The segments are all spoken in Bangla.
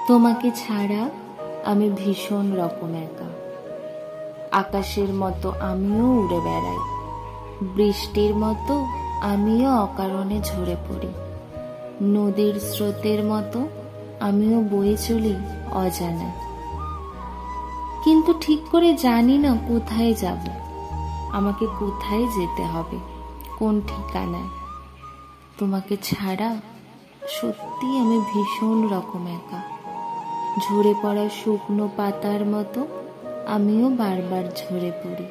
তোমাকে ছাড়া আমি ভীষণ রকম একা। আকাশের মতো আমিও উড়ে বেড়াই, বৃষ্টির মতো আমিও অকারণে ঝরে পড়ি, নদীর স্রোতের মতো আমিও বয়ে চলি অজানায়। কিন্তু ঠিক করে জানি না কোথায় যাব, আমাকে কোথায় যেতে হবে, কোন ঠিকানায়। তোমাকে ছাড়া সত্যি আমি ভীষণ রকম একা। ঝরে পড়া শুকনো পাতার মতো আমিও বারবার ঝরে পড়ি,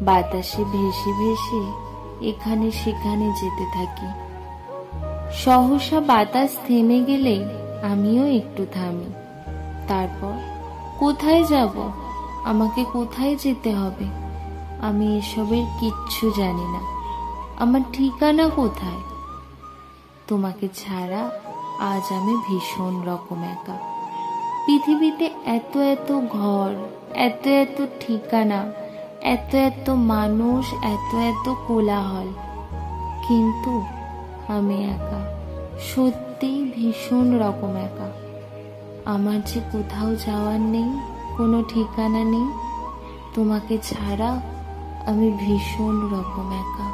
বাতাসে ভেসে ভেসে এখানে সেখানে যেতে থাকি। সহসা বাতাস থেমে গেলে আমিও একটু থামি। তারপর কোথায় যাব, আমাকে কোথায় যেতে হবে, আমি এসবের কিচ্ছু জানি না। আমার ঠিকানা কোথায়? তোমাকে ছাড়া আজ আমি ভীষণ রকম একা। পৃথিবীতে এত এত ঘর, এত এত ঠিকানা, এত এত মানুষ, এত এত কোলাহল, কিন্তু আমি একা, সত্যি ভীষণ রকম একা। আমার যে কোথাও যাওয়ার নেই, কোনো ঠিকানা নেই। তোমাকে ছাড়া আমি ভীষণ রকম একা।